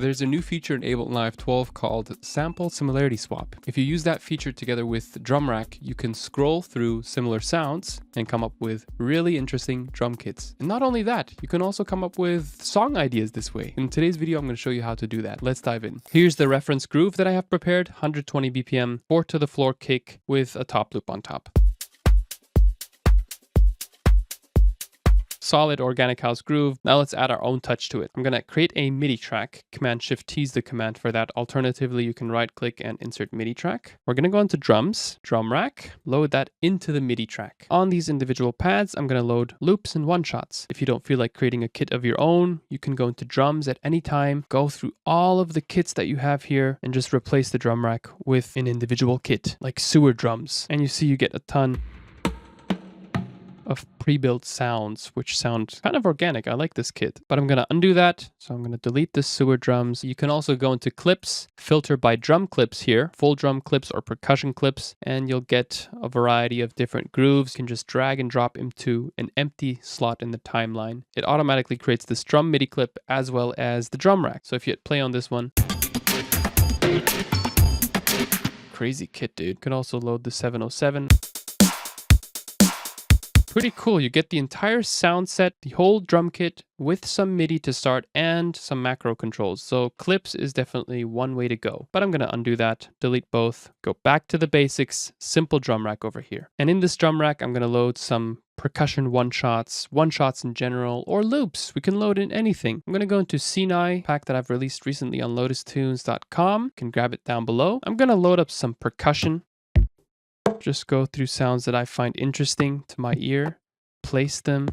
there's a new feature in Ableton Live 12 called Sample Similarity Swap. If you use that feature together with Drum Rack, you can scroll through similar sounds and come up with really interesting drum kits. And not only that, you can also come up with song ideas this way. In today's video, I'm going to show you how to do that. Let's dive in. Here's the reference groove that I have prepared, 120 BPM, 4 to the floor kick with a top loop on top. Solid organic house groove. Now let's add our own touch to it. I'm going to create a MIDI track. Command-Shift-T is the command for that. Alternatively, you can right click and insert MIDI track. We're going to go into drums, drum rack, load that into the MIDI track. On these individual pads, I'm going to load loops and one-shots. If you don't feel like creating a kit of your own, you can go into drums at any time, go through all of the kits that you have here and just replace the drum rack with an individual kit like sewer drums. And you see you get a ton of pre-built sounds, which sound kind of organic. I like this kit, but I'm going to undo that. So I'm going to delete the sewer drums. You can also go into clips, filter by drum clips here, full drum clips or percussion clips, and you'll get a variety of different grooves. You can just drag and drop into an empty slot in the timeline. It automatically creates this drum MIDI clip as well as the drum rack. So if you hit play on this one, crazy kit, dude. You can also load the 707. Pretty cool. You get the entire sound set, the whole drum kit with some MIDI to start and some macro controls. So clips is definitely one way to go, but I'm going to undo that, delete both, go back to the basics, simple drum rack over here. And in this drum rack, I'm going to load some percussion one-shots in general, or loops. We can load in anything. I'm going to go into Sinai pack that I've released recently on LotusTunes.com. You can grab it down below. I'm going to load up some percussion. Just go through sounds that I find interesting to my ear, place them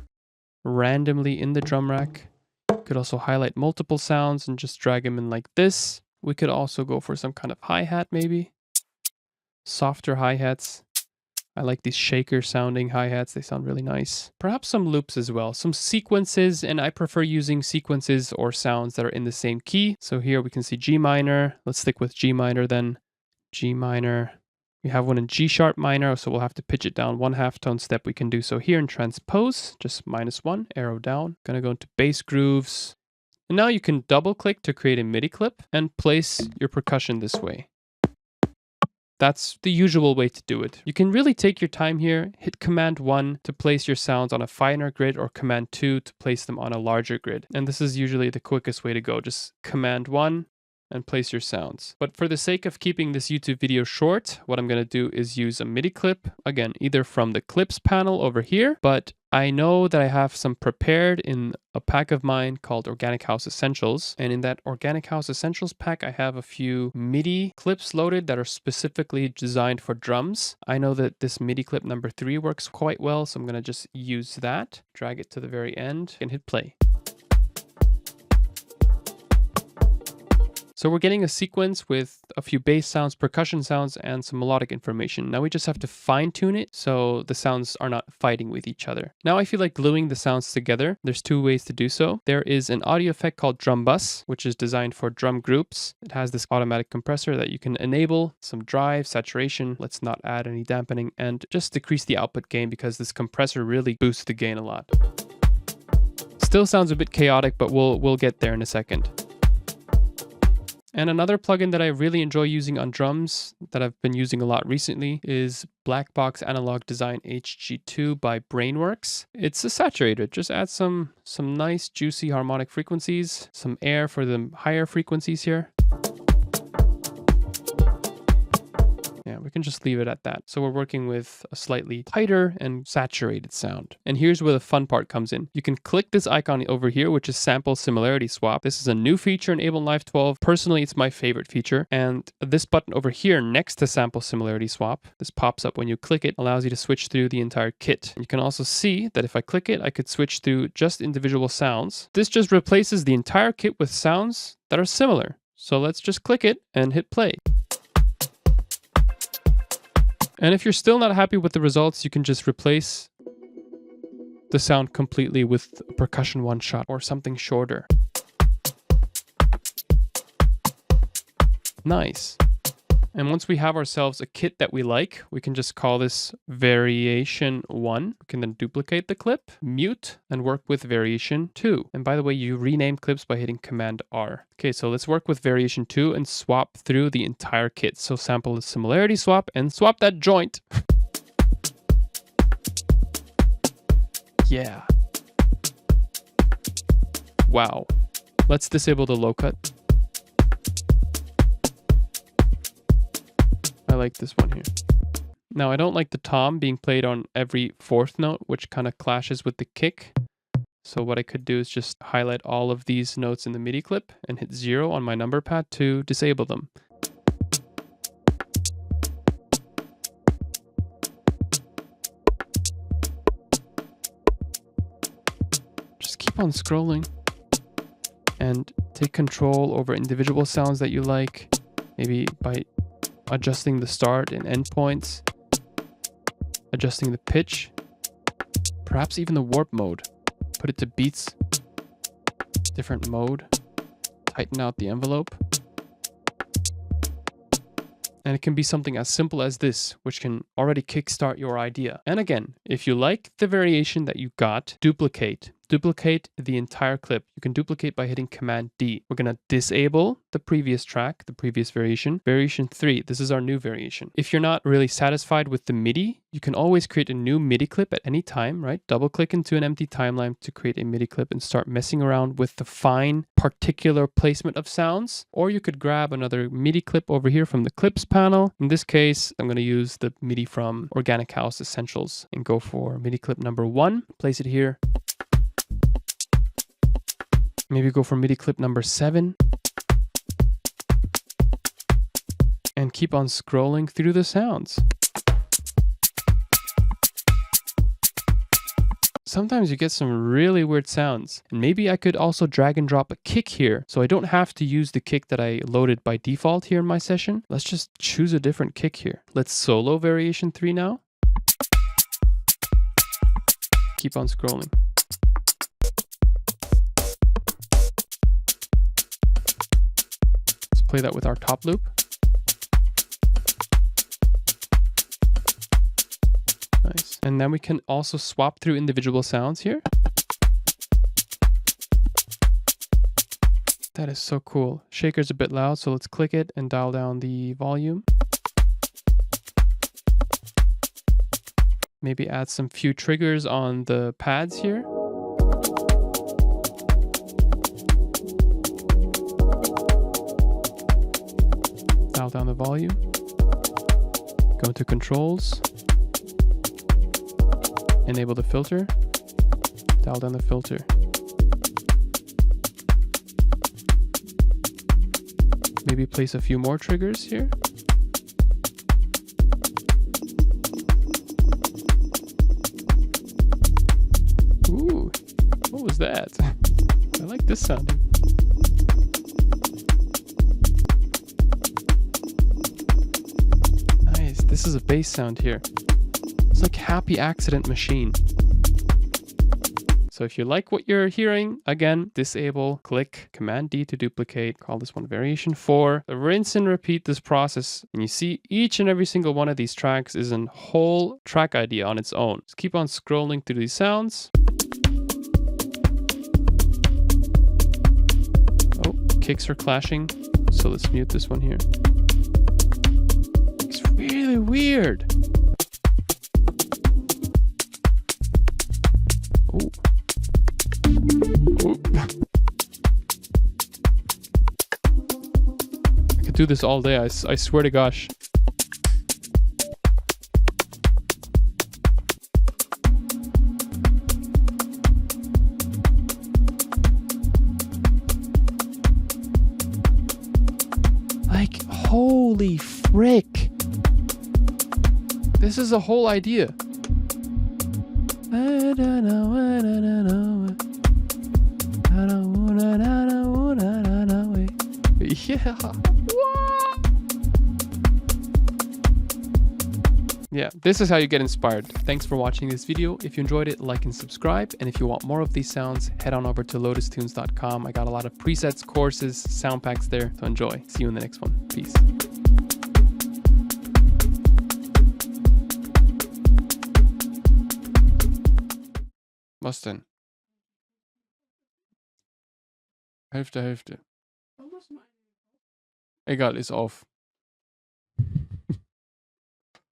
randomly in the drum rack. You could also highlight multiple sounds and just drag them in like this. We could also go for some kind of hi-hat maybe. Softer hi-hats. I like these shaker sounding hi-hats. They sound really nice. Perhaps some loops as well, some sequences, and I prefer using sequences or sounds that are in the same key. So here we can see G minor. Let's stick with G minor then. G minor. We have one in G sharp minor, so we'll have to pitch it down 1/2 tone step. We can do so here in transpose, just -1, arrow down. Gonna go into bass grooves. And now you can double click to create a MIDI clip and place your percussion this way. That's the usual way to do it. You can really take your time here, hit Command-1 to place your sounds on a finer grid or Command-2 to place them on a larger grid. And this is usually the quickest way to go. Just Command-1 and place your sounds. But for the sake of keeping this YouTube video short, what I'm going to do is use a MIDI clip, again, either from the clips panel over here, but I know that I have some prepared in a pack of mine called Organic House Essentials. And in that Organic House Essentials pack, I have a few MIDI clips loaded that are specifically designed for drums. I know that this MIDI clip number 3 works quite well, so I'm going to just use that, drag it to the very end, and hit play. So we're getting a sequence with a few bass sounds, percussion sounds, and some melodic information. Now we just have to fine tune it so the sounds are not fighting with each other. Now I feel like gluing the sounds together. There's 2 ways to do so. There is an audio effect called Drum Bus, which is designed for drum groups. It has this automatic compressor that you can enable, some drive, saturation. Let's not add any dampening, and just decrease the output gain because this compressor really boosts the gain a lot. Still sounds a bit chaotic, but we'll get there in a second. And another plugin that I really enjoy using on drums that I've been using a lot recently is Black Box Analog Design HG2 by Brainworks. It's a saturator. Just add some nice juicy harmonic frequencies, some air for the higher frequencies here. Yeah, we can just leave it at that. So we're working with a slightly tighter and saturated sound. And here's where the fun part comes in. You can click this icon over here, which is Sample Similarity Swap. This is a new feature in Ableton Live 12. Personally, it's my favorite feature. And this button over here next to Sample Similarity Swap, this pops up when you click it, allows you to switch through the entire kit. And you can also see that if I click it, I could switch through just individual sounds. This just replaces the entire kit with sounds that are similar. So let's just click it and hit play. And if you're still not happy with the results, you can just replace the sound completely with a percussion one-shot or something shorter. Nice. And once we have ourselves a kit that we like, we can just call this variation 1. We can then duplicate the clip, mute, and work with variation 2. And by the way, you rename clips by hitting Command R. Okay, so let's work with variation 2 and swap through the entire kit. So sample the similarity swap and swap that joint. Yeah. Wow. Let's disable the low cut. I like this one here. Now, I don't like the tom being played on every fourth note, which kind of clashes with the kick. So what I could do is just highlight all of these notes in the MIDI clip and hit 0 on my number pad to disable them. Just keep on scrolling and take control over individual sounds that you like, maybe by adjusting the start and end points, adjusting the pitch, perhaps even the warp mode. Put it to beats, different mode, tighten out the envelope. And it can be something as simple as this, which can already kickstart your idea. And again, if you like the variation that you got, duplicate the entire clip. You can duplicate by hitting Command D. We're going to disable the previous track, the previous variation. Variation 3, this is our new variation. If you're not really satisfied with the MIDI, you can always create a new MIDI clip at any time, right? Double click into an empty timeline to create a MIDI clip and start messing around with the fine particular placement of sounds. Or you could grab another MIDI clip over here from the clips panel. In this case, I'm going to use the MIDI from Organic House Essentials and go for MIDI clip number 1. Place it here. Maybe go for MIDI clip number 7. And keep on scrolling through the sounds. Sometimes you get some really weird sounds. And maybe I could also drag and drop a kick here, so I don't have to use the kick that I loaded by default here in my session. Let's just choose a different kick here. Let's solo variation 3 now. Keep on scrolling. Play that with our top loop. Nice. And then we can also swap through individual sounds here. That is so cool. Shaker's a bit loud, so let's click it and dial down the volume. Maybe add some few triggers on the pads here. Dial down the volume, go to controls, enable the filter, dial down the filter. Maybe place a few more triggers here. Ooh, what was that? I like this sounding. This is a bass sound here. It's like Happy Accident Machine. So if you like what you're hearing, again, disable, click Command D to duplicate, call this one variation 4. Rinse and repeat this process. And you see each and every single one of these tracks is a whole track idea on its own. Just keep on scrolling through these sounds. Oh, kicks are clashing. So let's mute this one here. Really weird. Oh. Oh. I could do this all day, I swear to gosh. Like, holy frick. This is a whole idea. Yeah. Yeah, this is how you get inspired. Thanks for watching this video. If you enjoyed it, like and subscribe. And if you want more of these sounds, head on over to LotusTunes.com. I got a lot of presets, courses, sound packs there. So enjoy. See you in the next one. Peace. Was denn? Hälfte, Hälfte. Egal, ist auf.